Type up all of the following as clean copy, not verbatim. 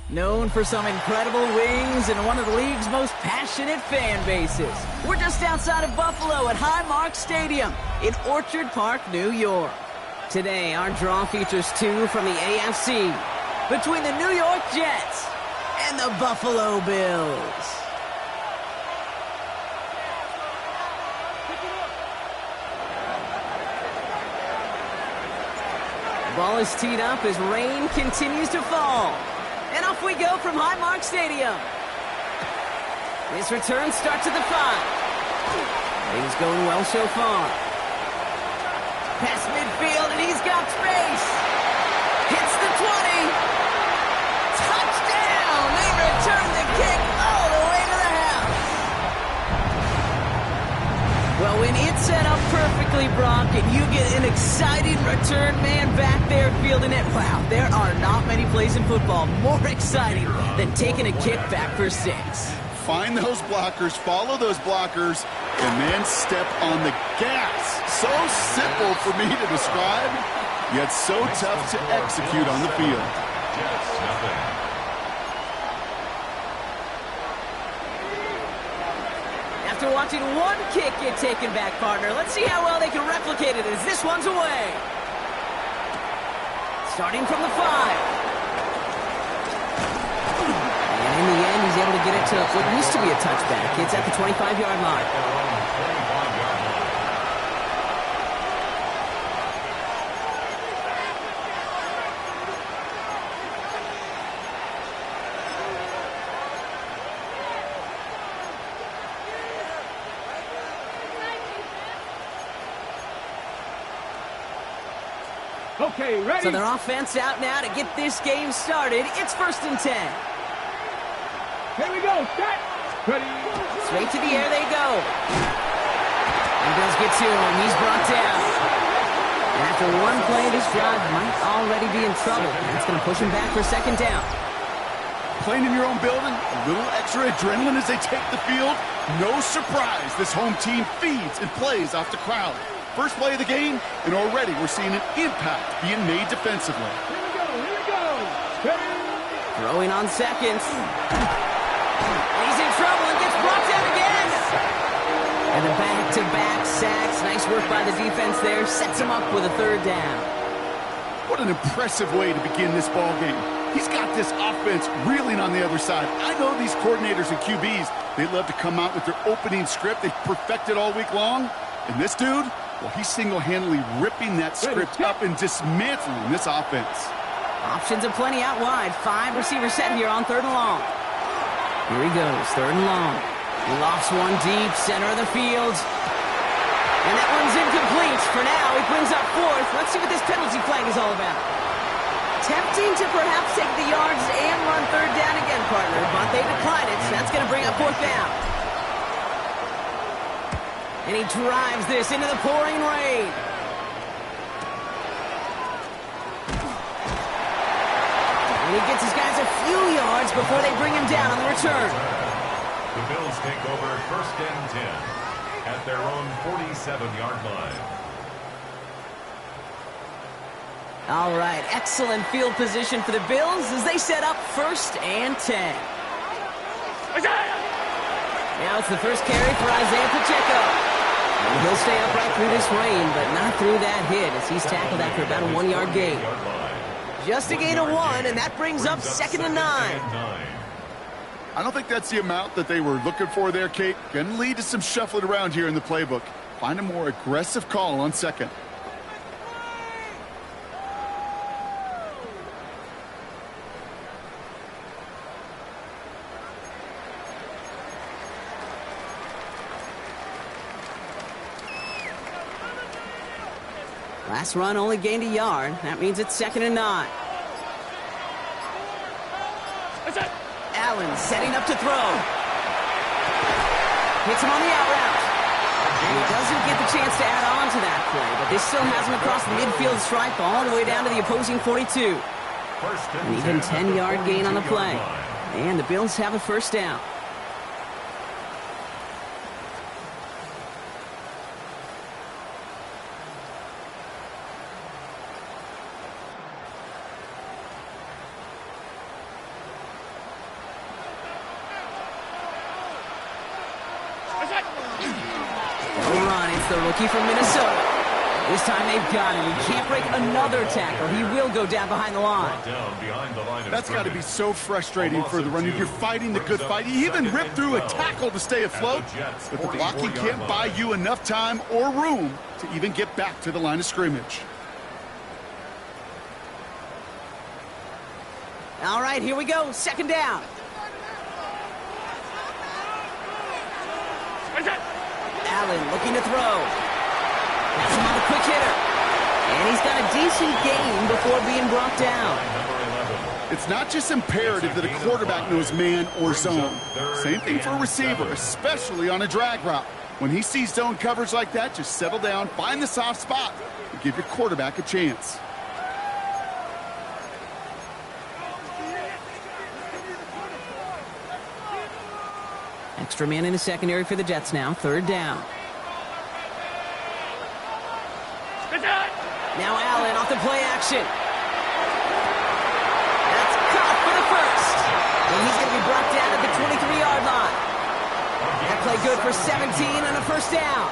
Known for some incredible wings and one of the league's most passionate fan bases. We're just outside of Buffalo at Highmark Stadium in Orchard Park, New York. Today, our draw features two from the AFC between the New York Jets and the Buffalo Bills. The ball is teed up as rain continues to fall. And off we go from Highmark Stadium. This return starts at the 5. Things going well so far. Past midfield, and he's got space. Hits the 20. Touchdown! They return the kick all the way to the house. Well, when it's set up perfectly, Brock, and you get an exciting return man back there fielding it, wow, there are not many plays in football more exciting than taking a kick back for 6. Find those blockers, follow those blockers, and then step on the gas. So simple for me to describe, yet so tough to execute on the field. After watching one kick get taken back, partner, let's see how well they can replicate it as this one's away. Starting from the 5. And in the end, he's able to get it to what used to be a touchback. It's at the 25-yard line. Okay, ready? So their offense out now to get this game started. It's 1st and 10. Here we go. Set. Ready. Straight to the air they go. He does get to him. He's brought down. And after one play, this drive might already be in trouble. That's going to push him back for 2nd down. Playing in your own building, a little extra adrenaline as they take the field. No surprise, this home team feeds and plays off the crowd. First play of the game, and already we're seeing an impact being made defensively. Here we go. Here we go. Ready. Throwing on 2nd. He's in trouble and gets brought down again. And the back-to-back sacks. Nice work by the defense there. Sets him up with a 3rd down. What an impressive way to begin this ball game. He's got this offense reeling on the other side. I know these coordinators and QBs, they love to come out with their opening script. They've perfected all week long. And this dude, well, he's single-handedly ripping that script up and dismantling this offense. Options aplenty out wide. 5 receivers set here on 3rd and long. Here he goes, 3rd and long. He lofts one deep, center of the field. And that one's incomplete. For now, he brings up 4th. Let's see what this penalty flag is all about. Tempting to perhaps take the yards and run 3rd down again, partner, but they decline it, so that's going to bring up 4th down. And he drives this into the pouring rain. And he gets his guys a few yards before they bring him down on the return. The Bills take over 1st and 10 at their own 47-yard line. All right, excellent field position for the Bills as they set up 1st and 10. Now it's the first carry for Isaiah Pacheco. And he'll stay upright through this rain, but not through that hit as he's tackled after about a 1-yard gain. Just a gain of 1, and that brings up 2nd and 9. I don't think that's the amount that they were looking for there, Kate. Going to lead to some shuffling around here in the playbook. Find a more aggressive call on 2nd. Last run only gained a yard. That means it's 2nd and 9. Allen setting up to throw. Hits him on the out route. And he doesn't get the chance to add on to that play, but this still has him across the midfield stripe all the way down to the opposing 42. An even 10-yard gain on the play. And the Bills have a first down. The rookie from Minnesota. This time they've got him. He can't break another tackle. He will go down behind the line. That's got to be so frustrating for the runner. You're fighting the good fight. You even rip through a tackle to stay afloat, but the blocking can't buy you enough time or room to even get back to the line of scrimmage. All right, here we go. 2nd down. Allen looking to throw. That's him on the quick hitter. And he's got a decent gain before being brought down. It's not just imperative that a quarterback knows man or zone. Same thing for a receiver, especially on a drag route. When he sees zone coverage like that, just settle down, find the soft spot, and give your quarterback a chance. Extra man in the secondary for the Jets now. 3rd down. Now Allen off the play action. That's caught for the first. And he's going to be brought down at the 23-yard line. That play good for 17 and a first down.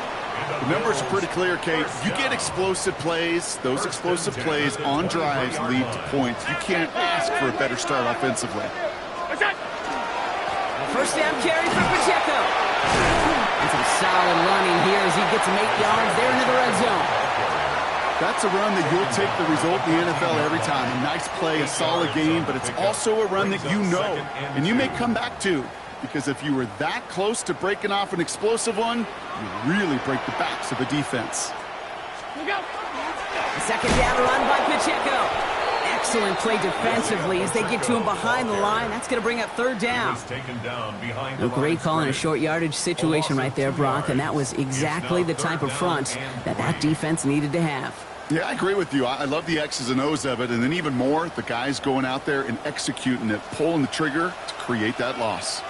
The numbers are pretty clear, Kate. You get explosive plays. Those explosive plays on drives lead to points. You can't ask for a better start offensively. First down carry for Pacheco. And some solid running here as he gets him 8 yards there into the red zone. That's a run that you'll take the result in the NFL every time. A nice play, a solid game, but it's also a run that you know and you may come back to, because if you were that close to breaking off an explosive one, you really break the backs of a defense. A 2nd down run by Pacheco. Excellent play defensively as they get to him behind the line. That's going to bring up 3rd down. A great call in a short yardage situation right there, Brock, and that was exactly the type of front that defense needed to have. Yeah, I agree with you. I love the X's and O's of it, and then even more, the guys going out there and executing it, pulling the trigger to create that loss.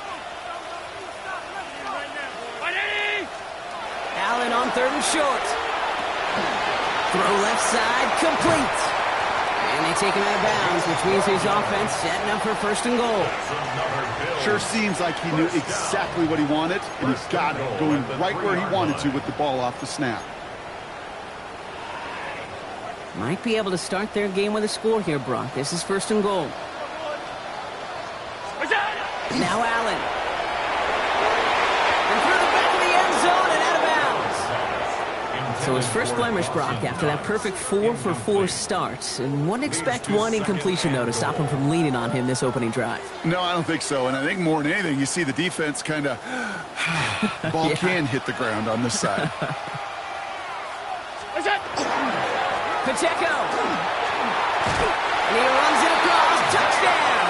Allen on 3rd and short. Throw left side, complete. And they take him out of bounds, which means his offense setting up for 1st and goal. Sure seems like he knew exactly what he wanted, and he got it, going right where he wanted to with the ball off the snap. Might be able to start their game with a score here, Brock. This is 1st and goal. Now Allen. And through the back of the end zone and out of bounds. So his first blemish, Brock, after that perfect 4-for-4 start. And wouldn't expect one incompletion, though, to stop him from leaning on him this opening drive. No, I don't think so. And I think more than anything, you see the defense kind of ball can hit the ground on this side. Pacheco. And he runs it across. Touchdown.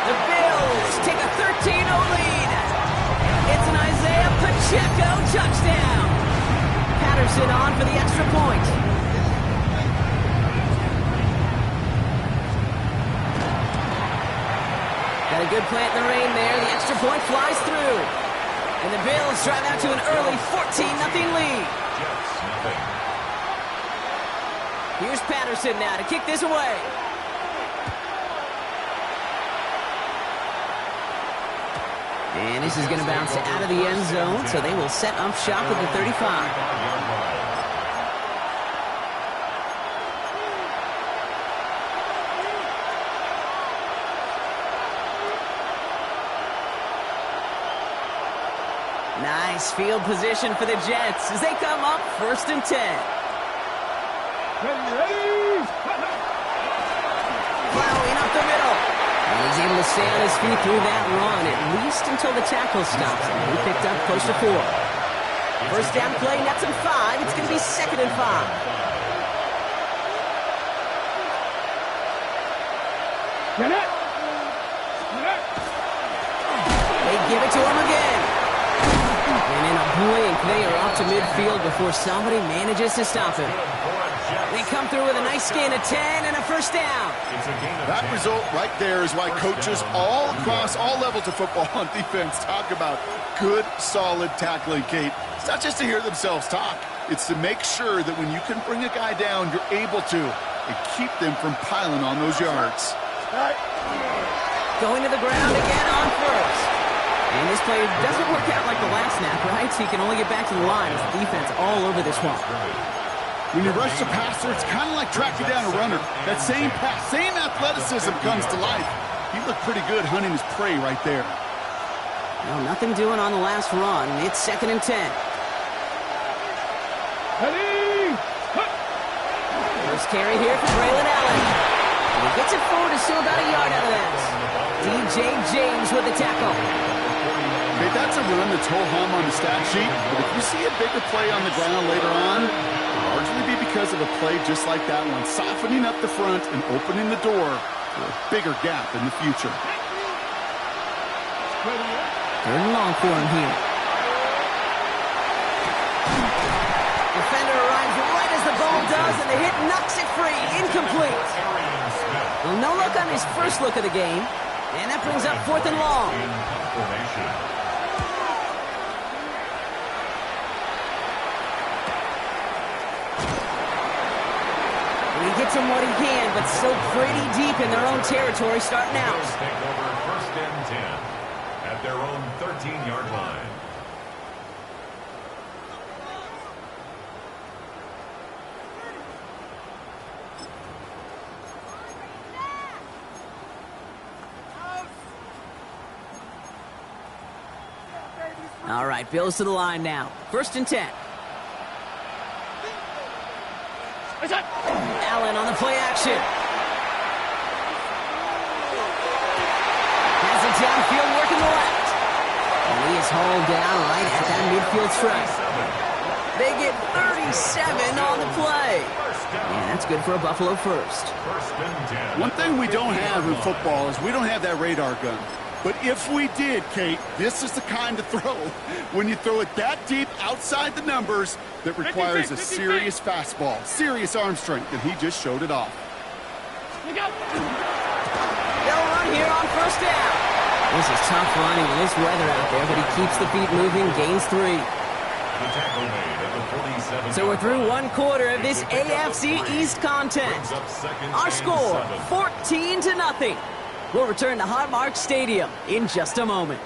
The Bills take a 13-0 lead. It's an Isaiah Pacheco touchdown. Patterson on for the extra point. Got a good plant in the rain there. The extra point flies through. And the Bills drive out to an early 14-0 lead. Here's Patterson now to kick this away. And this is going to bounce out of the end zone, so they will set up shop at the 35. Nice field position for the Jets as they come up 1st and 10. Plowing up the middle. And he's able to stay on his feet through that run, at least until the tackle stops him. He picked up close to 4. First down play, nets him 5. It's going to be 2nd and 5. They give it to him again. And in a blink, they are up to midfield before somebody manages to stop him. They come through with a nice gain of 10 and a first down. That result right there is why coaches all across all levels of football on defense talk about good, solid tackling, Kate. It's not just to hear themselves talk. It's to make sure that when you can bring a guy down, you're able to, and keep them from piling on those yards. Going to the ground again on first. And this play doesn't work out like the last snap, right? So he can only get back to the line with the defense all over this one. When you rush the passer, it's kind of like tracking down a runner. That same pass, same athleticism comes to life. He looked pretty good hunting his prey right there. No, nothing doing on the last run. It's 2nd and 10. First carry here for Braylon Allen. And he gets it forward to still about a yard out of that. DJ James with the tackle. Okay, that's a run that's ho-hum on the stat sheet, but if you see a bigger play on the ground later on, it'll largely be because of a play just like that one, softening up the front and opening the door for a bigger gap in the future. 3rd and long for him here. Defender arrives right as the ball does, and the hit knocks it free. Incomplete. Well, no look on his first look of the game, and that brings up 4th and long. He gets him what he can, but still pretty deep in their own territory starting out. Take over 1st and 10 at their own 13-yard line. All right, Bills to the line now. 1st and 10. Allen on the play action. Has it downfield working the left. And he is hauled down right at that midfield stripe. They get 37 on the play. And that's good for a Buffalo first. One thing we don't have in football is we don't have that radar gun. But if we did, Kate, this is the kind of throw, when you throw it that deep outside the numbers, that requires a serious fastball, serious arm strength, and he just showed it off. They'll run here on 1st down. This is tough running in this weather out there, but he keeps the feet moving, gains 3. So we're through 1 quarter of this AFC East contest. Our score, 14-0. We'll return to Highmark Stadium in just a moment.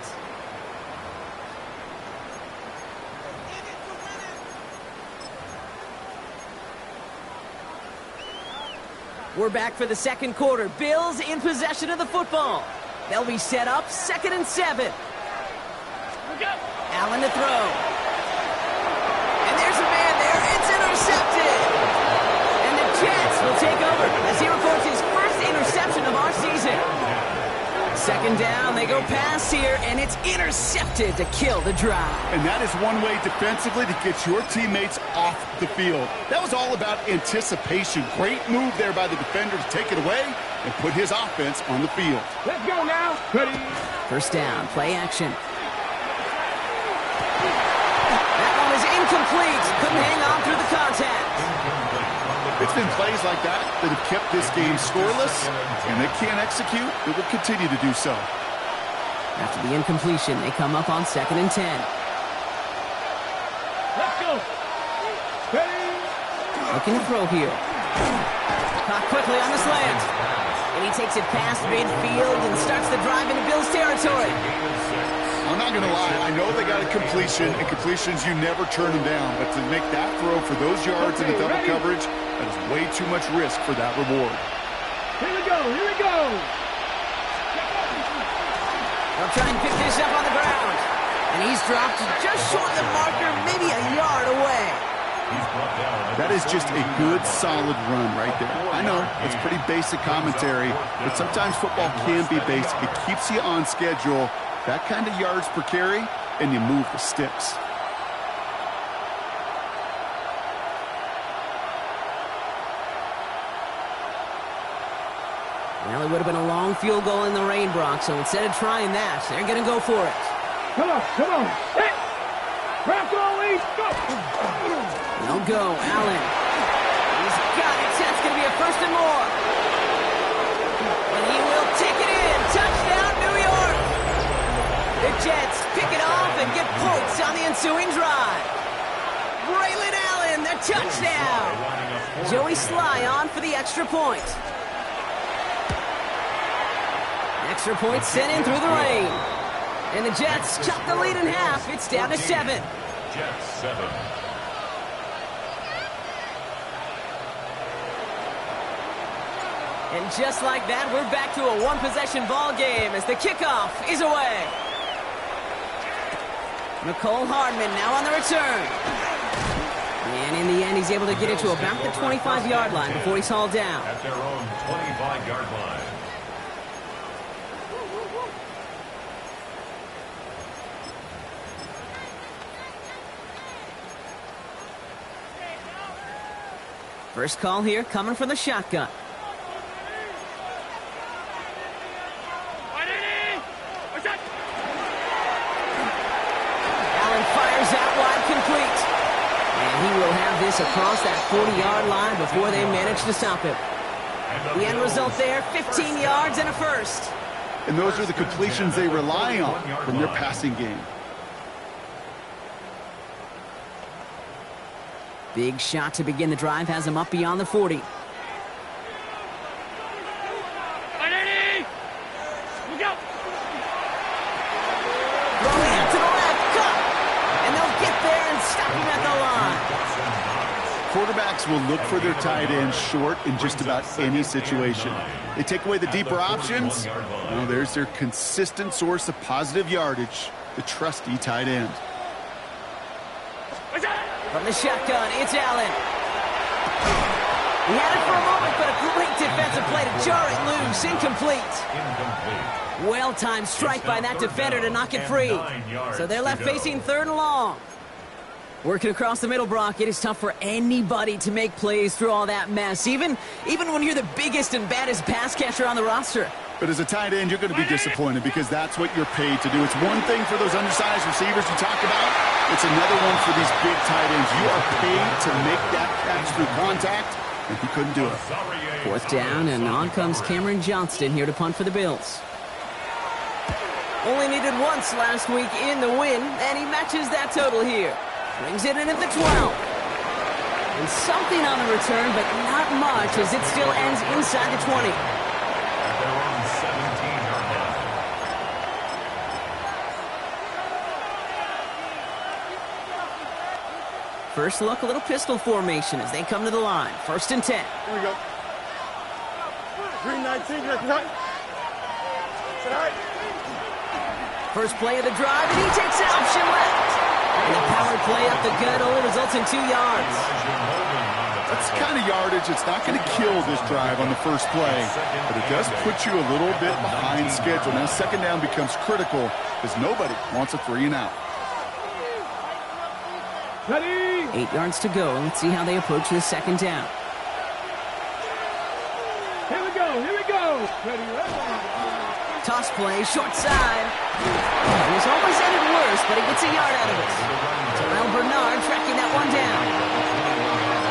We're back for the 2nd quarter. Bills in possession of the football. They'll be set up 2nd and 7. Allen to throw. And there's a man there. It's intercepted. And the Jets will take over as he records his first interception of our season. 2nd down, they go pass here, and it's intercepted to kill the drive. And that is one way defensively to get your teammates off the field. That was all about anticipation. Great move there by the defender to take it away and put his offense on the field. Let's go now. Ready. 1st down, play action. That one was incomplete. Couldn't hang on through the contact. It's been plays like that that have kept this game scoreless, and they can't execute. It will continue to do so. After the incompletion, they come up on 2nd and 10. Let's go. Ready. Looking to throw here. Caught quickly on the slant. And he takes it past midfield and starts the drive into Bills territory. I'm not going to lie. I know they got a completion, and completions, you never turn them down. But to make that throw for those yards in the double coverage, that is way too much risk for that reward. Here we go. Here we go. They'll try and pick this up on the ground. And he's dropped just short of the marker, maybe a yard away. That is just a good, solid run right there. I know, it's pretty basic commentary, but sometimes football can be basic. It keeps you on schedule. That kind of yards per carry, and you move the sticks. Well, it would have been a long field goal in the rain, Brock, so instead of trying that, they're going to go for it. Come on, come on. Hit. Rock all East, go. They'll go, Allen. He's got it. That's going to be a first and more. And he will take it in. Touchdown, New York. The Jets pick it off and get points on the ensuing drive. Braylon Allen, the touchdown. Joey Sly on for the extra point. Extra point sent in through the rain. And the Jets cut the lead in half. It's down to 7. Jets 7. And just like that, we're back to a one-possession ball game as the kickoff is away. Nicole Hardman now on the return. And in the end, he's able to get it to about the 25-yard line before he's hauled down. At their own 25-yard line. First call here coming from the shotgun. Allen fires out wide, complete. And he will have this across that 40-yard line before they manage to stop him. The end result there, 15 yards and a first. And those are the completions they rely on from their passing game. Big shot to begin the drive has him up beyond the 40. Throwing out to the left, cut. And they'll get there and stop him at the line. Quarterbacks will look for their tight end short in just about any situation. They take away the deeper options. Well, there's their consistent source of positive yardage, the trusty tight end. From the shotgun, it's Allen. He had it for a moment, but a great defensive play to jar it loose. Incomplete. Well-timed strike by that defender to knock it free. So they're left facing 3rd and long. Working across the middle, Brock, it is tough for anybody to make plays through all that mess, even when you're the biggest and baddest pass catcher on the roster. But as a tight end, you're going to be disappointed because that's what you're paid to do. It's one thing for those undersized receivers you talk about. It's another one for these big tight ends. You are paid to make that catch through contact, and he couldn't do it. 4th down, and on comes Cameron Johnston here to punt for the Bills. Only needed once last week in the win, and he matches that total here. Brings it in at the 12. And something on the return, but not much as it still ends inside the 20. First look, a little pistol formation as they come to the line. 1st and 10. Here we go. 319, First play of the drive, and he takes it option left. And the power play up the gut only results in 2 yards. That's the kind of yardage it's not going to kill this drive on the first play, but it does put you a little bit behind schedule. Now 2nd down becomes critical because nobody wants a 3 and out. Ready? 8 yards to go. Let's see how they approach this 2nd down. Here we go, here we go. Ready, ready. Toss play, short side. It was almost ended worse, but he gets a yard out of it. Terrell Bernard tracking that one down.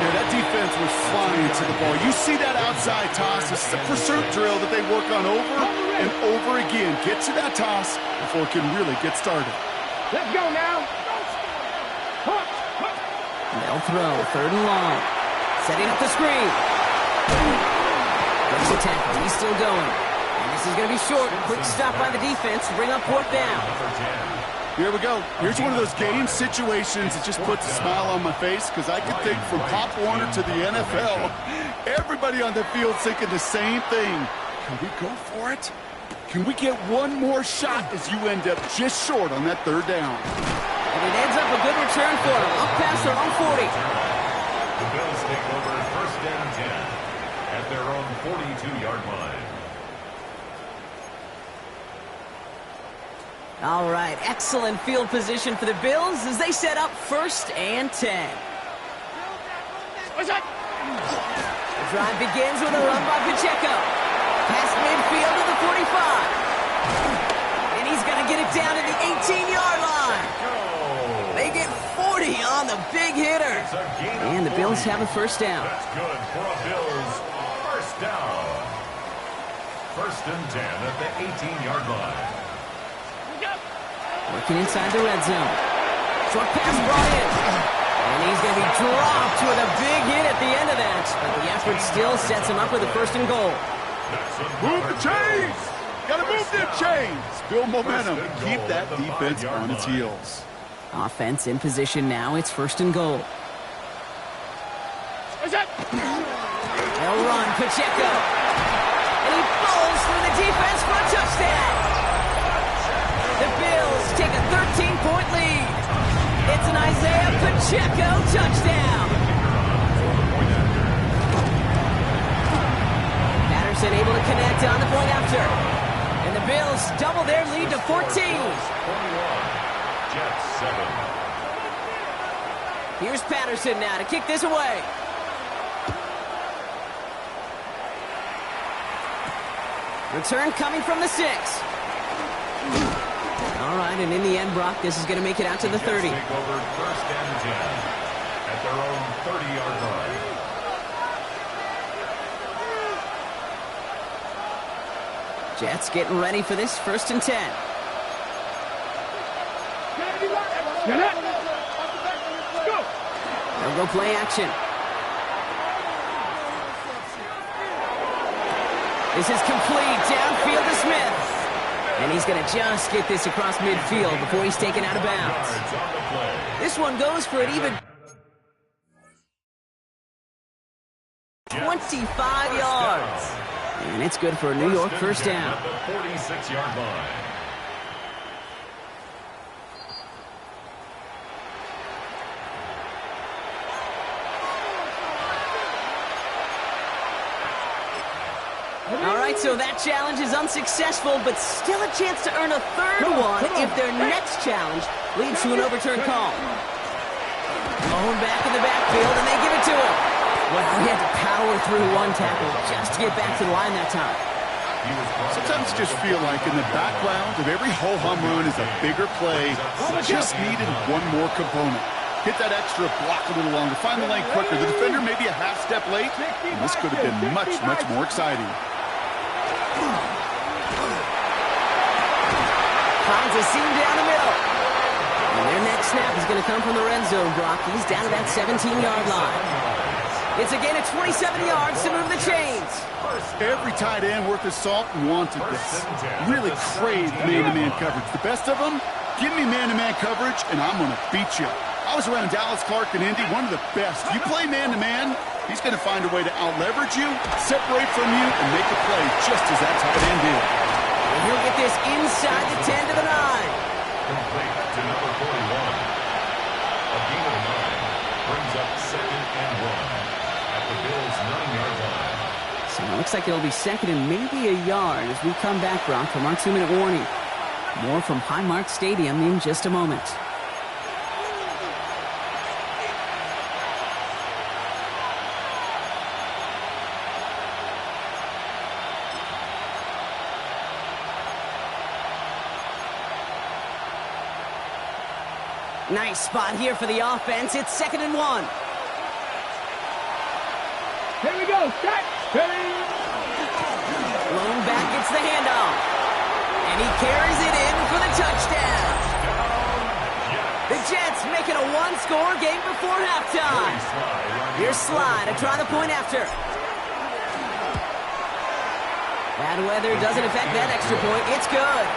Yeah, that defense was flying to the ball. You see that outside toss. This is a pursuit drill that they work on over and over again. Get to that toss before it can really get started. Let's go now. They'll throw, 3rd and long. Setting up the screen. Breaks the tackle, he's still going. And this is going to be short. Quick stop by the defense to bring up 4th down. Here we go. Here's one of those game situations that just puts a smile on my face because I can think from Pop Warner to the NFL, everybody on the field thinking the same thing. Can we go for it? Can we get one more shot as you end up just short on that 3rd down? And it ends up a good return for them, up past their own 40. The Bills take over 1st and 10 at their own 42-yard line. All right, excellent field position for the Bills as they set up 1st and 10. The drive begins with a run by Pacheco. Past midfield to the 45. And he's going to get it down to the 18-yard line. They get 40 on the big hitter. And the Bills have a first down. That's good for a Bills first down. First and 10 at the 18-yard line. Working inside the red zone. Short pass brought in. And he's going to be dropped with a big hit at the end of that. But the effort still sets him up with a first and goal. Move the chains! Gotta move them chains! Build momentum. Keep that defense on its heels. Offense in position now. It's first and goal. They'll run. Pacheco. And he falls through the defense for a touchdown. The Bills take a 13-point lead. It's an Isaiah Pacheco touchdown. Patterson able to connect on the point after. And the Bills double their lead to 14. Jets 7. Here's Patterson now to kick this away. Return coming from the 6. All right, and in the end, Brock, this is going to make it out to the 30. Take over first and 10 at their own 30-yard line. Jets getting ready for this first and 10. They'll go play action. This is complete. Downfield to Smith. And he's going to just get this across midfield before he's taken out of bounds. This one goes for an even 25 yards. And it's good for a New York first down. At the 46-yard line. All right, so that challenge is unsuccessful, but still a chance to earn a third one if their next challenge leads to an overturned call. Going back in the backfield, and they give it to him. Well, he had to power through one tackle just to get back to the line that time. Sometimes just feel like in the background of every ho-hum run is a bigger play. Just needed one more component. Hit that extra block a little longer. Find the lane quicker. The defender may be a half step late, and this could have been much, much more exciting. Finds a seam down the middle. And their next snap is going to come from the red zone, Brock. He's down to that 17-yard line. It's a gain of 27 yards to move the chains. Every tight end worth his salt wanted this. Really craved man-to-man coverage. The best of them, give me man-to-man coverage, and I'm going to beat you. I was around Dallas, Clark, and Indy, one of the best. You play man-to-man, he's going to find a way to out-leverage you, separate from you, and make a play just as that tight end did. And he'll get this inside the 10 to the 9. Complete to number 41. A gain of 9 brings up second and 1 at the Bills' 9-yard line. So it looks like it'll be second and maybe a yard as we come back, Brock, from our 2-minute warning. More from Highmark Stadium in just a moment. Nice spot here for the offense. It's second and 1. Here we go. Set. Blown back gets the handoff. And he carries it in for the touchdown. The Jets make it a one-score game before halftime. Here's Sly to try the point after. Bad weather doesn't affect that extra point. It's good.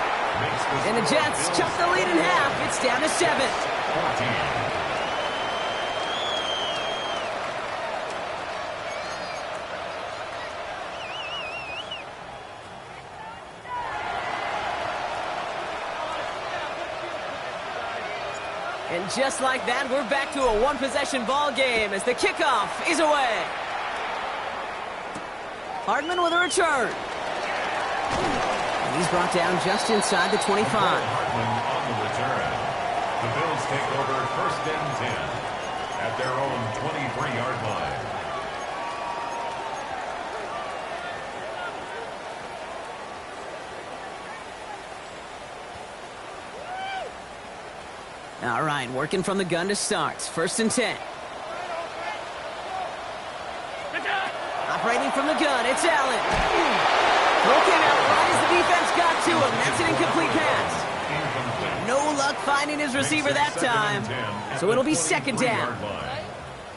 And the Jets chop the lead in half. It's down to 7. And just like that, we're back to a one-possession ball game as the kickoff is away. Hardman with a return. And he's brought down just inside the 25. Hardman on the return. The Bills take over first and 10 at their own 23-yard line. All right, working from the gun to start. 1st and 10. Operating from the gun, it's Allen. Throw came out right as the defense got to him. That's an incomplete pass. No luck finding his receiver that time. So it'll be 2nd down.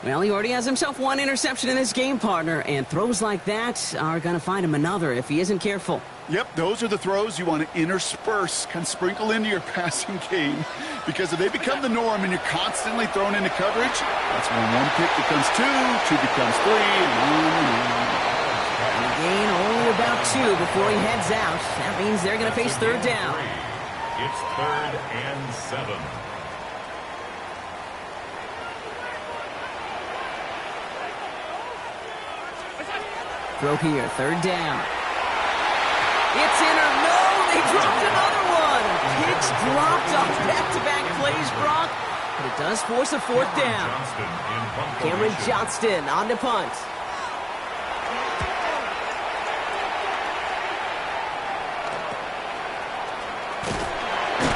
Well, he already has himself 1 interception in this game, partner, and throws like that are going to find him another if he isn't careful. Yep, those are the throws you want to intersperse, kind of sprinkle into your passing game, because if they become the norm and you're constantly thrown into coverage, that's when 1 pick becomes 2, 2 becomes 3, and on. And a gain only about 2 before he heads out. That means they're going to face 3rd down. It's 3rd and 7. Throw here, 3rd down. It's in or no, they dropped another one. Picks dropped off back-to-back plays, Brock, but it does force a 4th down. Cameron Johnston on to punt.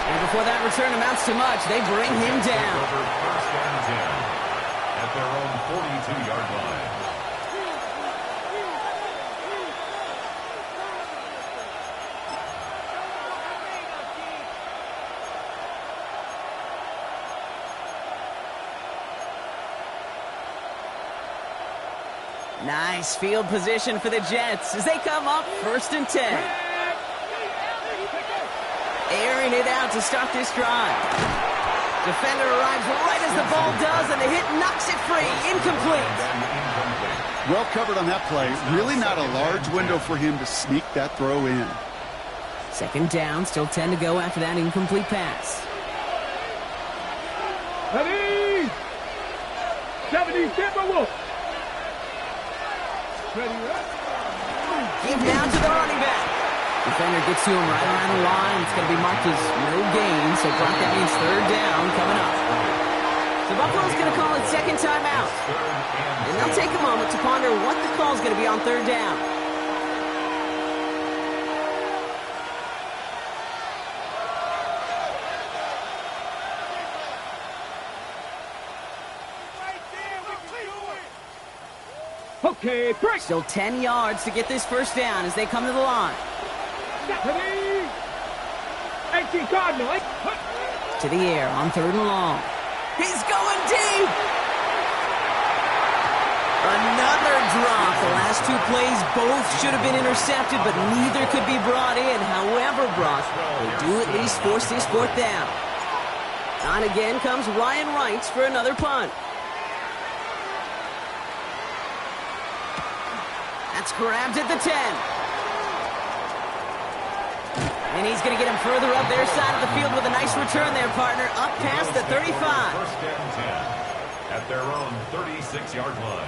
And before that return amounts to much, they bring him down. 1st and 10 at their own 42-yard line. Nice field position for the Jets as they come up 1st and 10. Airing it out to start this drive. Defender arrives right as the ball does, and the hit knocks it free. Incomplete. Well covered on that play. Really not a large window for him to sneak that throw in. 2nd down, still 10 to go after that incomplete pass. Ready? 70 Timberwolves. Give down to the running back. Defender gets to him right around the line. It's going to be marked as no gain, so Brock, that means 3rd down coming up. So Buffalo's going to call it 2nd timeout. And they'll take a moment to ponder what the call is going to be on 3rd down. Okay, break. Still 10 yards to get this 1st down as they come to the line. Ready? 18 Cardinal. To the air on 3rd and long. He's going deep! Another drop. The last 2 plays both should have been intercepted, but neither could be brought in. However, Brock, they do at least force this 4th down. On again comes Ryan Wright for another punt. That's grabbed at the 10. And he's going to get him further up their side of the field with a nice return there, partner, up past the 35. 1st and 10 at their own 36-yard line.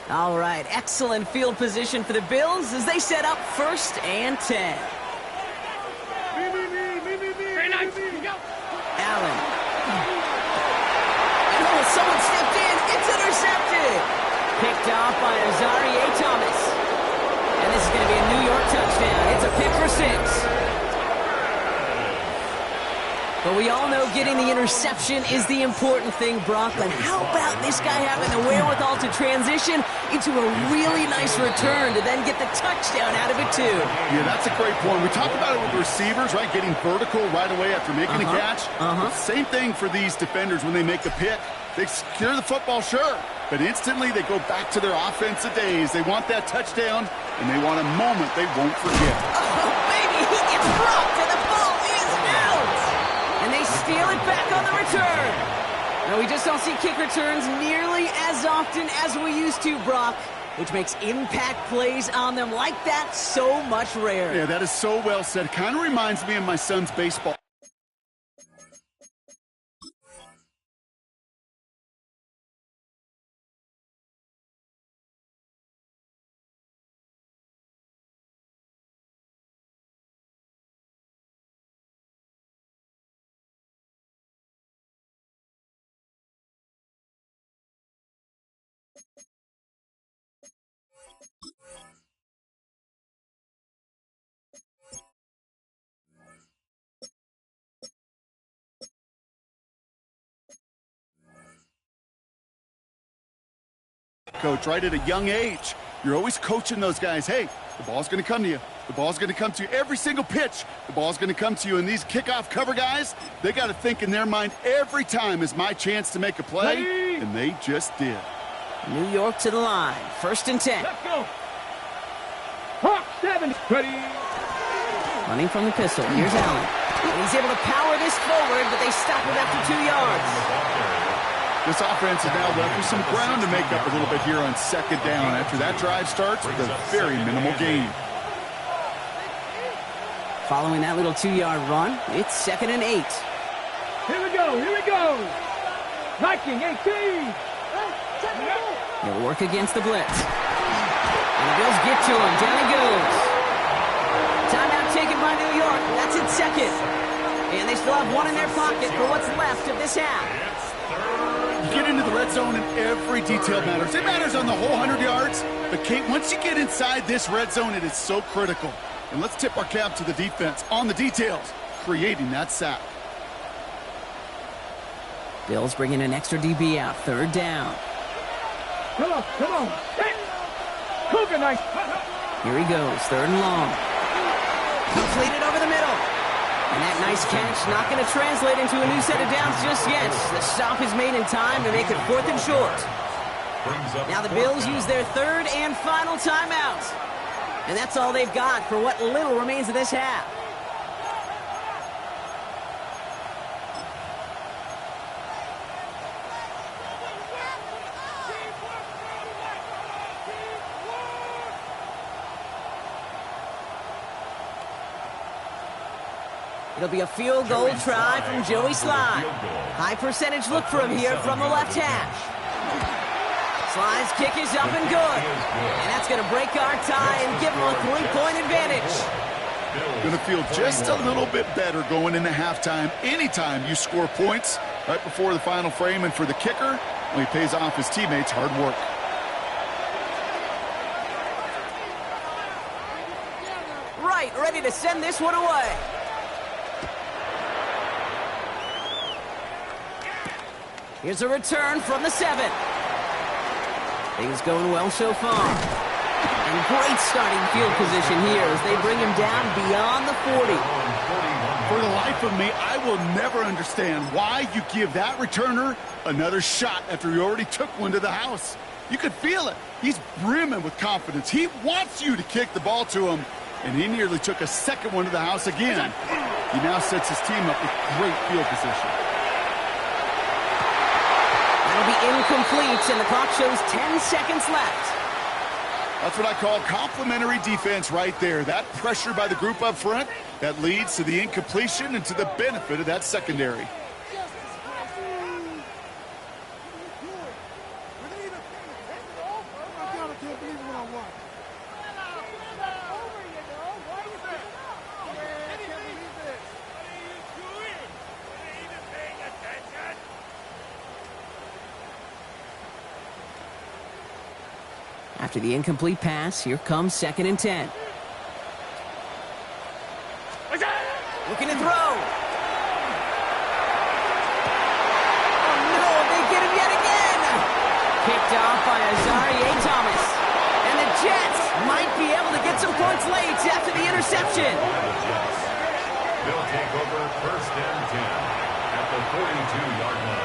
All right, excellent field position for the Bills as they set up 1st and 10. Very nice. Allen. And someone stepped in. It's intercepted. Picked off by Azarie Thomas. And this is going to be a New York touchdown. It's a pick for 6. But we all know getting the interception is the important thing, Brock. But how about this guy having the wherewithal to transition into a really nice return to then get the touchdown out of it, too? Yeah, that's a great point. We talk about it with receivers, right? Getting vertical right away after making a catch. Same thing for these defenders when they make the pick. They secure the football, sure, but instantly they go back to their offensive days. They want that touchdown, and they want a moment they won't forget. Oh, baby, he gets dropped, and the ball is out! And they steal it back on the return. Now, we just don't see kick returns nearly as often as we used to, Brock, which makes impact plays on them like that so much rarer. Yeah, that is so well said. Kind of reminds me of my son's baseball. coach right at a young age. You're always coaching those guys. Hey, the ball's going to come to you. The ball's going to come to you every single pitch. The ball's going to come to you. And these kickoff cover guys, they got to think in their mind every time is my chance to make a play. Ready? And they just did. New York to the line. 1st and 10. Let's go. Hawk 7. Ready. Running from the pistol. Here's Allen. And he's able to power this forward, but they stop him after 2 yards. This offense is now left with some ground to make up a little bit here on 2nd down after that drive starts with a very minimal gain. Following that little 2-yard run, it's 2nd and 8. Here we go. Here we go. Viking 18. He'll work against the blitz. And the Bills get to him. Down he goes. Timeout taken by New York. That's in 2nd. And they still have one in their pocket for what's left of this half. You get into the red zone and every detail matters. It matters on the whole 100 yards. But, Kate, once you get inside this red zone, it is so critical. And let's tip our cap to the defense on the details, creating that sack. Bills bringing an extra DB out. 3rd down. Come on. Come on. Cougar nice. Here he goes. 3rd and long. Completed over the middle. And that nice catch not going to translate into a new set of downs just yet. The stop is made in time to make it 4th and short. Now the Bills use their 3rd and final timeout. And that's all they've got for what little remains of this half. It'll be a field goal try from Joey Slye. High percentage look for him here from the left hash. Sly's kick is up and good. And that's going to break our tie and give him a 3-point advantage. Going to feel just a little bit better going into halftime anytime you score points right before the final frame. And for the kicker, well, he pays off his teammates' hard work. Right, ready to send this one away. Here's a return from the 7. Things going well so far. And great starting field position here as they bring him down beyond the 40. For the life of me, I will never understand why you give that returner another shot after he already took one to the house. You could feel it. He's brimming with confidence. He wants you to kick the ball to him, and he nearly took a second one to the house again. He now sets his team up with great field position. That'll be incomplete, and the clock shows 10 seconds left. That's what I call complimentary defense right there. That pressure by the group up front, that leads to the incompletion and to the benefit of that secondary. After the incomplete pass, here comes 2nd and 10. Looking to throw. Oh, no, they get him yet again. Picked off by Azarie Thomas. And the Jets might be able to get some points late after the interception. They'll take over 1st and 10 at the 42-yard line.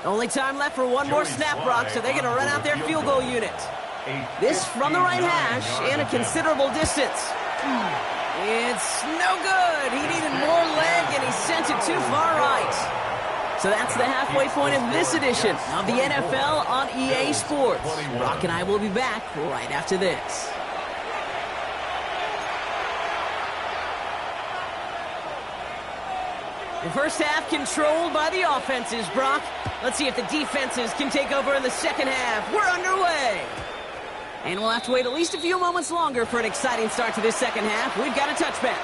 Only time left for one more snap, Brock, so they're going to run out their field goal unit. This from the right hash and a considerable distance. It's no good. He needed more leg, and he sent it too far right. So that's the halfway point of this edition of the NFL on EA Sports. Brock and I will be back right after this. The first half controlled by the offenses, Brock. Let's see if the defenses can take over in the second half. We're underway. And we'll have to wait at least a few moments longer for an exciting start to this second half. We've got a touchback.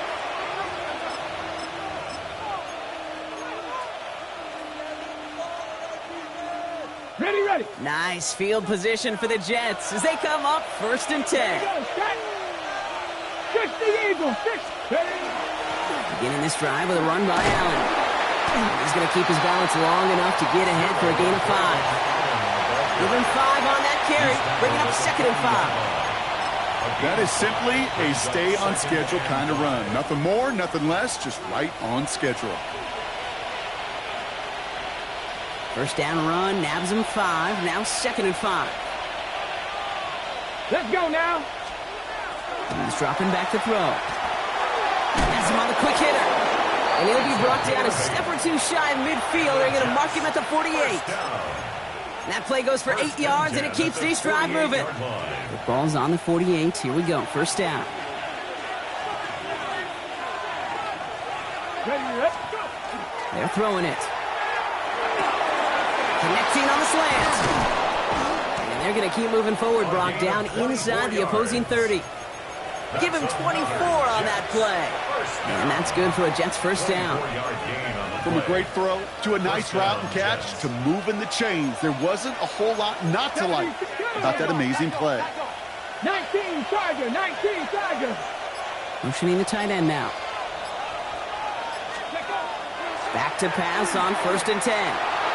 Ready, ready. Nice field position for the Jets as they come up 1st and 10. Go, set. 60 Eagles, 6. Ready. Beginning this drive with a run by Allen. He's going to keep his balance long enough to get ahead for a gain of 5. Give him 5 on that carry, bringing up 2nd and 5. That is simply a stay-on-schedule kind of run. Nothing more, nothing less, just right on schedule. First down run, nabs him 5, now 2nd and 5. Let's go now. He's dropping back to throw. Has him on the quick hitter. And he'll be brought down a step or two shy of midfield. They're going to mark him at the 48. And that play goes for 8 yards, and it keeps this drive moving. The ball's on the 48. Here we go. First down. Ready, let's go. They're throwing it. Connecting on the slant. And they're going to keep moving forward, Brock, down inside the opposing 30. Give him 24 on that play. And that's good for a Jets first down. From a great throw to a nice route and catch to moving the chains, there wasn't a whole lot not to like about that amazing play. 19 Tiger, 19 Tiger. Motioning the tight end now. Back to pass on 1st and 10.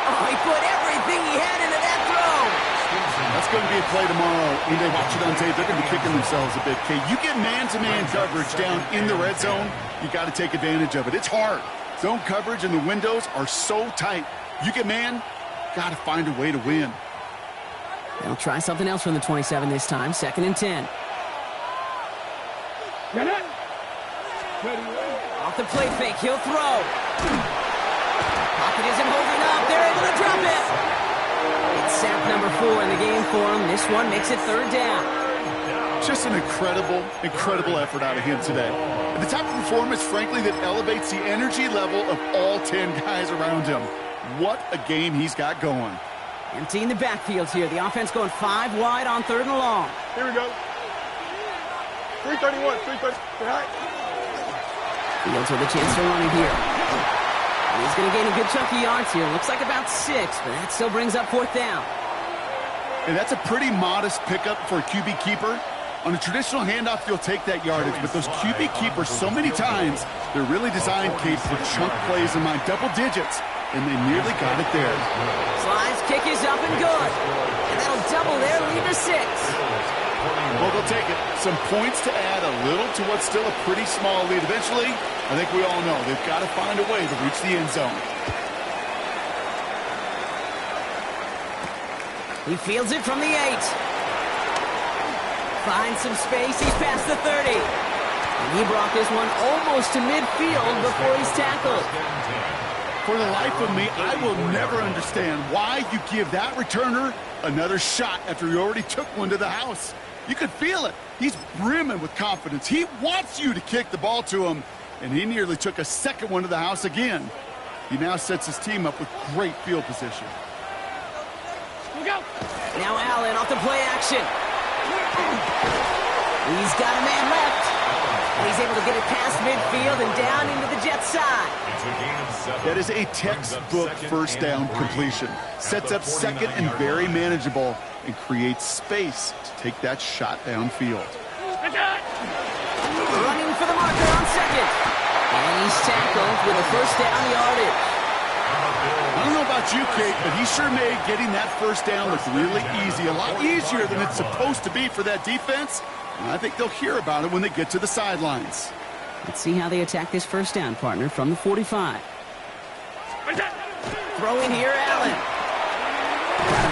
Oh, he put everything he had into that throw. That's going to be a play tomorrow. When they watch it on tape, they're going to be kicking themselves a bit. Okay, you get man-to-man coverage down in the red zone, you got to take advantage of it. It's hard. Zone coverage and the windows are so tight. You get man, got to find a way to win. They'll try something else from the 27 this time. 2nd and 10. Get it. Ready, ready. Off the play fake, he'll throw. Pocket isn't holding up. They're able to drop it. It's sack number 4 in the game for him. This one makes it 3rd down. Just an incredible effort out of him today. And the type of performance, frankly, that elevates the energy level of all 10 guys around him. What a game he's got going. Emptying the backfield here. The offense going 5 wide on 3rd and long. Here we go. 331, 330. Right. Fields with a chance to run it here. And he's going to gain a good chunk of yards here. Looks like about 6, but that still brings up 4th down. And that's a pretty modest pickup for a QB keeper. On a traditional handoff, you'll take that yardage, but those QB keepers, so many times, they're really designed, Kate, for chunk plays in my double digits, and they nearly got it there. Slides kick is up and good. And that'll double their lead to 6. Well, they'll take it. Some points to add a little to what's still a pretty small lead. Eventually, I think we all know they've got to find a way to reach the end zone. He fields it from the 8. Finds some space. He's past the 30. And he brought this one almost to midfield before he's tackled. For the life of me, I will never understand why you give that returner another shot after he already took one to the house. You could feel it. He's brimming with confidence. He wants you to kick the ball to him, and he nearly took a second one to the house again. He now sets his team up with great field position. Here we go. Now Allen off the play action. He's got a man left. And he's able to get it past midfield and down into the Jets' side. That is a textbook first down completion. Sets up second and very manageable and creates space to take that shot downfield. Running for the marker on 2nd. And he's tackled with a first down yardage. I don't know about you, Kate, but he sure made getting that first down look really easy. A lot easier than it's supposed to be for that defense. And I think they'll hear about it when they get to the sidelines. Let's see how they attack this first down, partner, from the 45. Throwing here, Allen.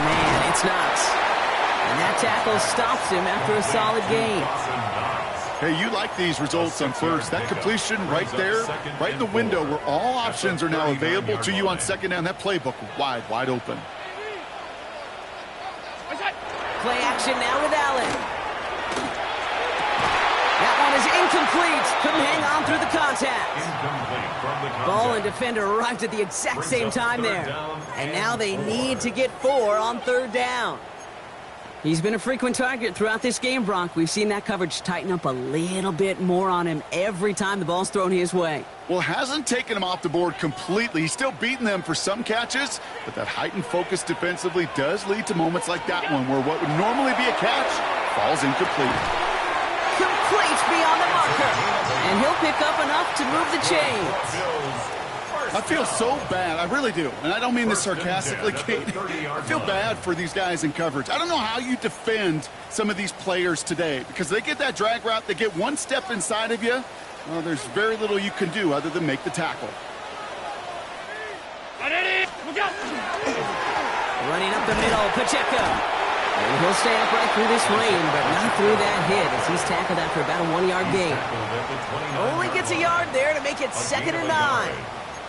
Man, it's Knox. And that tackle stops him after a solid gain. Hey, you like these results on first. That completion right there, right in the window where all options are now available to you on second down. That playbook wide open. Play action now with Allen. That one is incomplete. Couldn't hang on through the contact. Ball and defender arrived at the exact same time there. And now they need to get 4 on 3rd down. He's been a frequent target throughout this game, Brock. We've seen that coverage tighten up a little bit more on him every time the ball's thrown his way. Well, hasn't taken him off the board completely. He's still beating them for some catches, but that heightened focus defensively does lead to moments like that one where what would normally be a catch falls incomplete. Complete beyond the marker, and he'll pick up enough to move the chains. I feel so bad. I really do. And I don't mean this sarcastically, Kate. I feel bad for these guys in coverage. I don't know how you defend some of these players today because they get that drag route, they get one step inside of you. Well, there's very little you can do other than make the tackle. Running up the middle, Pacheco. And he'll stay upright through this rain, but not through that hit as he's tackled after about a 1-yard gain. Only gets a yard there to make it 2nd and 9.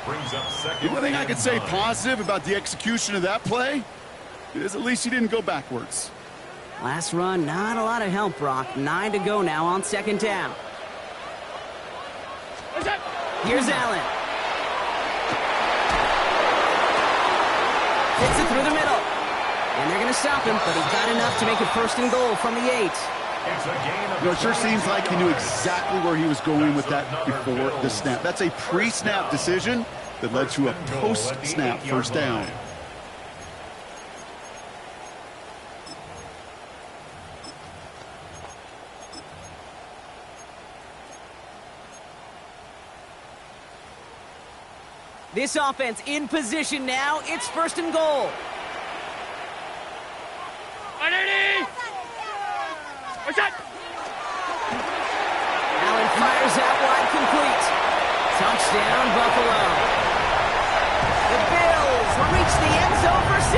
The only thing I could say positive about the execution of that play is at least he didn't go backwards. Last run, not a lot of help, Brock. 9 to go now on 2nd down. Here's Allen. Hits it through the middle. And they're going to stop him, but he got enough to make it 1st and goal from the 8. It sure seems like he knew exactly where he was going with that before the snap. That's a pre-snap decision that led to a post-snap 1st down. This offense in position now. It's 1st and goal. Allen fires out wide, complete. Touchdown, Buffalo. The Bills reach the end zone for 6.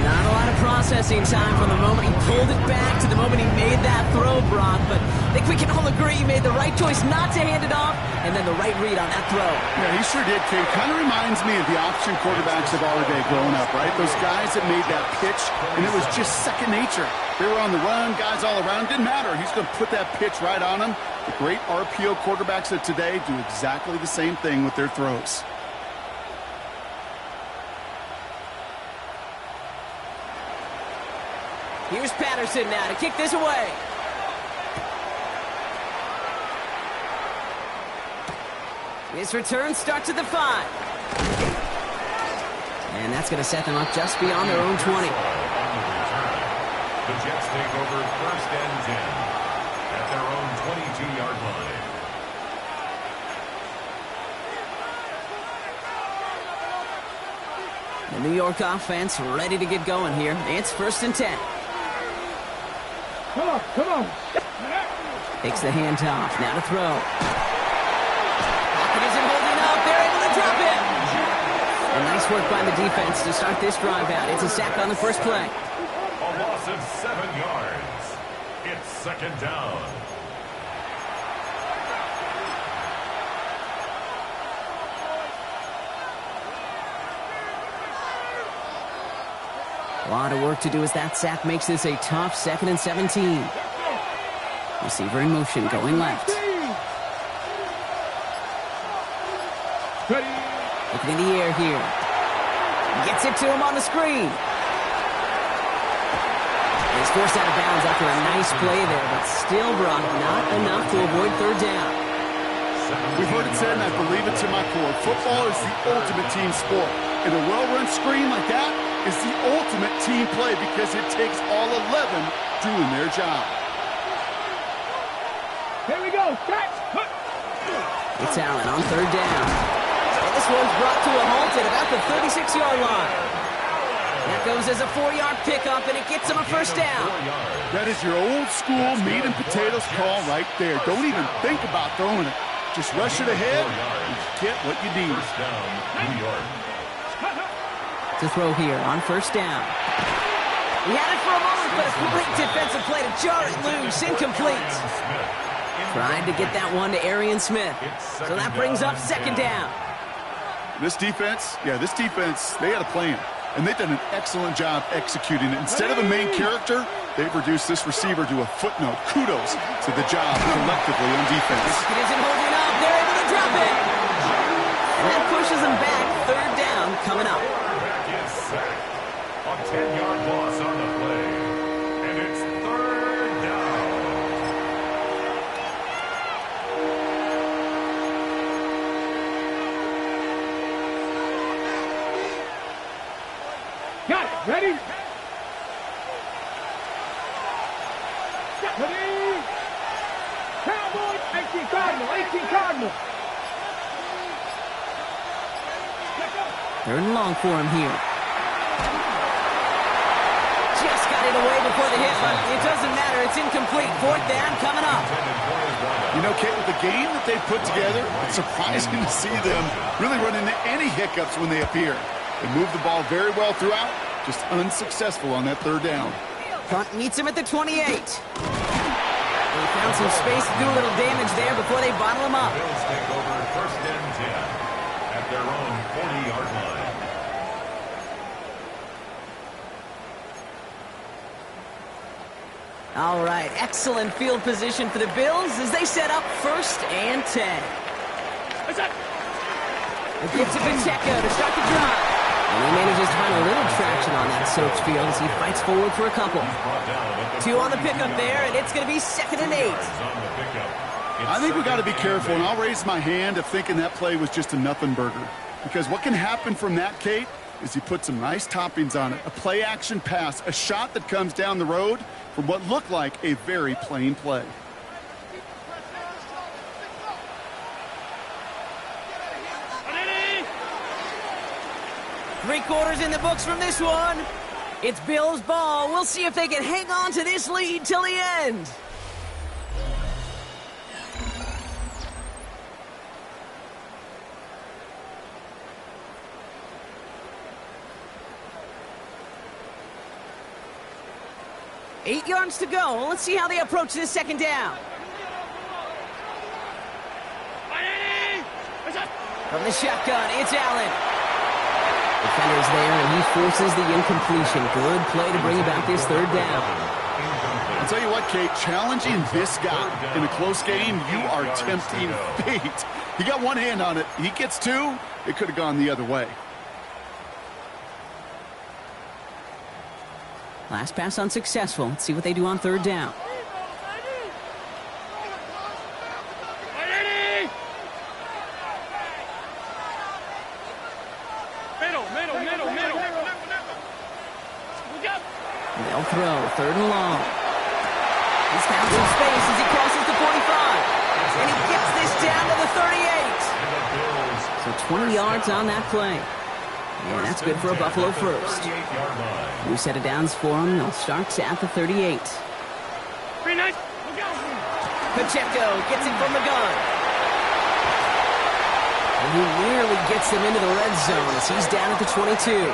Not a lot of processing time from the moment he pulled it back to the moment he made that throw, Brock, but I think we can all agree he made the right choice not to hand it off, and then the right read on that throw. Yeah, he sure did, Kate. Kind of reminds me of the option quarterbacks of our day growing up, right? Those guys that made that pitch, and it was just second nature. They were on the run, guys all around. Didn't matter. He's going to put that pitch right on them. The great RPO quarterbacks of today do exactly the same thing with their throws. Here's Patterson now to kick this away. This return starts at the 5. And that's going to set them up just beyond their own 20. The Jets take over 1st and 10 at their own 22-yard line. The New York offense ready to get going here. It's 1st and 10. Come on, come on. Takes the handoff. Now to throw. Pocket isn't holding up. They're able to drop it. And nice work by the defense to start this drive out. It's a sack on the first play. A loss of 7 yards. It's 2nd down. A lot of work to do as that sack makes this a tough 2nd and 17. Receiver in motion, going left. Looking in the air here. Gets it to him on the screen. He's forced out of bounds after a nice play there, but still, Brock, not enough to avoid 3rd down. We've heard it said, and I believe it to my core, football is the ultimate team sport. And a well-run screen like that is the ultimate team play because it takes all 11 doing their job. Here we go. Catch. It's Allen on 3rd down. And this one's brought to a halt at about the 36-yard line. That goes as a 4-yard pickup, and it gets him a 1st down. That is your old-school meat and potatoes call right there. Don't even think about throwing it. Just rush it ahead and get what you need. 1st down, New York. To throw here on 1st down. He had it for a moment, but a great defensive play to jar it loose. Incomplete. Trying to get that one to Arian Smith. So that brings up 2nd down. This defense, they had a plan. And they've done an excellent job executing it. Instead of a main character, they've reduced this receiver to a footnote. Kudos to the job collectively on defense. It isn't holding up. They're able to drop it. And that pushes them back. 3rd down coming up. A 10-yard loss on the play. And it's third down. Got it. Ready? Ready? Cowboys, 18 Cardinal, 18 Cardinal. Third and long for him here. Just got it away before the hit, but it doesn't matter. It's incomplete. Fourth down coming up. You know, Kate, with the game that they put together, it's surprising to see them really run into any hiccups when they appear. They move the ball very well throughout, just unsuccessful on that third down. Punt meets him at the 28. They found some space to do a little damage there before they bottle him up. Bills take over first and 10 at their own 40-yard line. All right, excellent field position for the Bills as they set up first and 10. It gives to Pacheco to start the drive. And he manages to find a little traction on that search field as he fights forward for a couple. 2 on the pickup there, and it's going to be 2nd and 8. I think we got to be careful, and I'll raise my hand if thinking that play was just a nothing burger. Because what can happen from that, Kate, is you put some nice toppings on it. A play-action pass, a shot that comes down the road from what looked like a very plain play. Three quarters in the books from this one. It's Bills' ball. We'll see if they can hang on to this lead till the end. Eight yards to go. Let's see how they approach this second down. From the shotgun, it's Allen. Defender's there, and he forces the incompletion. Good play to bring about this third down. I'll tell you what, Kate, challenging this guy in a close game, you are tempting fate. He got one hand on it. He gets two. It could have gone the other way. Last pass unsuccessful. Let's see what they do on third down. They'll throw, 3rd and long. He's found some space as he crosses the 45. And he gets this down to the 38. So 20 yards on that play. And that's good for a Buffalo first. New set of downs for him. They'll start at the 38. Pacheco gets it from the gun. And he nearly gets them into the red zone as he's down at the 22.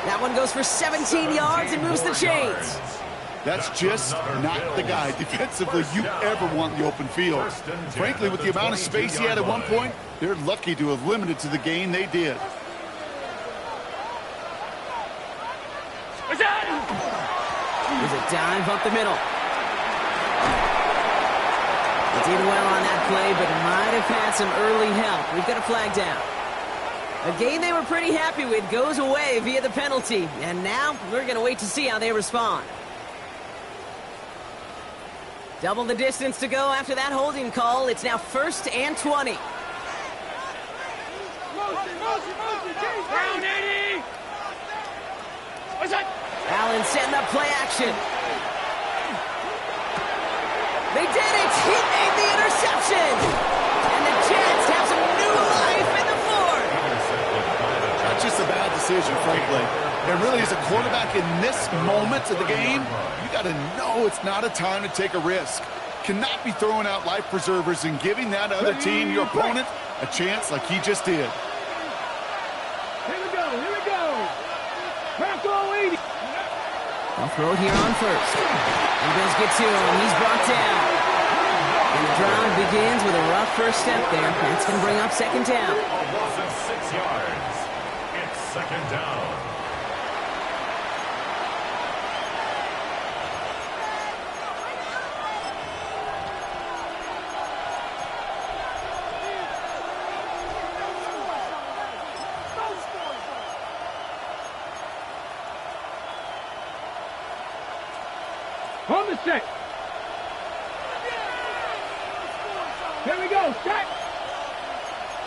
That one goes for 17 yards and moves the chains. That's just not the guy defensively you ever want in the open field. Frankly, with the amount of space he had at one point, they're lucky to have limited to the gain they did. There's a dive up the middle. They did well on that play, but might have had some early help. We've got a flag down. A game they were pretty happy with goes away via the penalty. And now we're going to wait to see how they respond. Double the distance to go after that holding call. It's now 1st and 20. Allen setting up play action. They did it! He made the interception! And the Jets have some new life in the fourth! That's just a bad decision, frankly. And really, as a quarterback in this moment of the game, you got to know it's not a time to take a risk. Cannot be throwing out life preservers and giving that other team, your opponent, a chance like he just did. Here we go, here we go. Bronco 80. They'll throw it here on first. And Bills get to him. He's brought down. And the drive begins with a rough first step there. That's going to bring up 2nd down. A loss of 6 yards. It's 2nd down. On the set. Here we go. Set.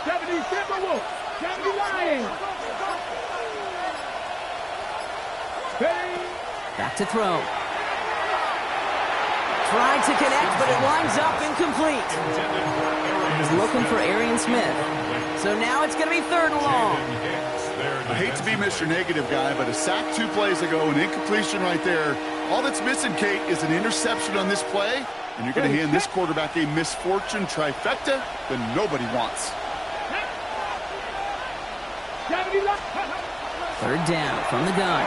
70 Timberwolves. 70 Lions. Back to throw. Tried to connect, but it winds up incomplete. He's looking for Arian Smith. So now it's going to be 3rd and long. I hate to be Mr. Negative guy, but a sack 2 plays ago, an incompletion right there. All that's missing, Kate, is an interception on this play, and you're going to hand this quarterback a misfortune trifecta that nobody wants. 3rd down from the gun.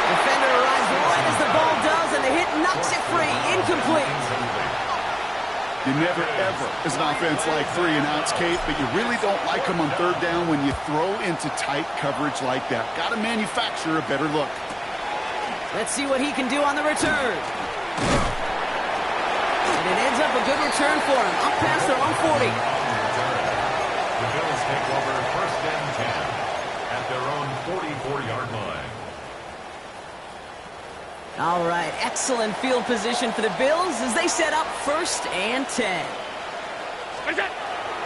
Defender arrives right as the ball does, and the hit knocks it free. Incomplete. You never, ever, as an offense, like 3 and outs, Kate, but you really don't like them on 3rd down when you throw into tight coverage like that. Got to manufacture a better look. Let's see what he can do on the return. And it ends up a good return for him. Up past their own 40. The Bills take over 1st and 10 at their own 44-yard line. All right, excellent field position for the Bills as they set up 1st and 10.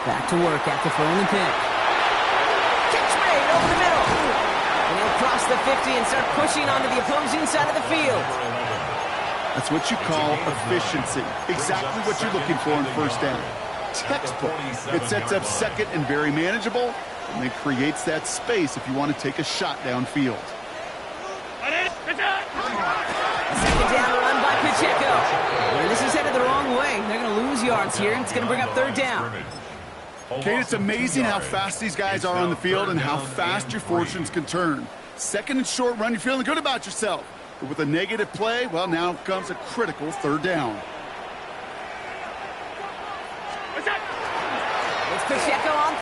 Back to work after throwing the pick. Catch made over the middle. And he'll cross the 50 and start pushing onto the opposing side of the field. That's what you call efficiency. Exactly what you're looking for in 1st down. Textbook. It sets up 2nd and very manageable, and it creates that space if you want to take a shot downfield. Second down run by Pacheco. Well, this is headed the wrong way. They're going to lose yards here, and it's going to bring up 3rd down. Kate, it's amazing how fast these guys are on the field and how fast your fortunes can turn. 2nd and short run, you're feeling good about yourself. But with a negative play, well, now comes a critical 3rd down. It's Pacheco on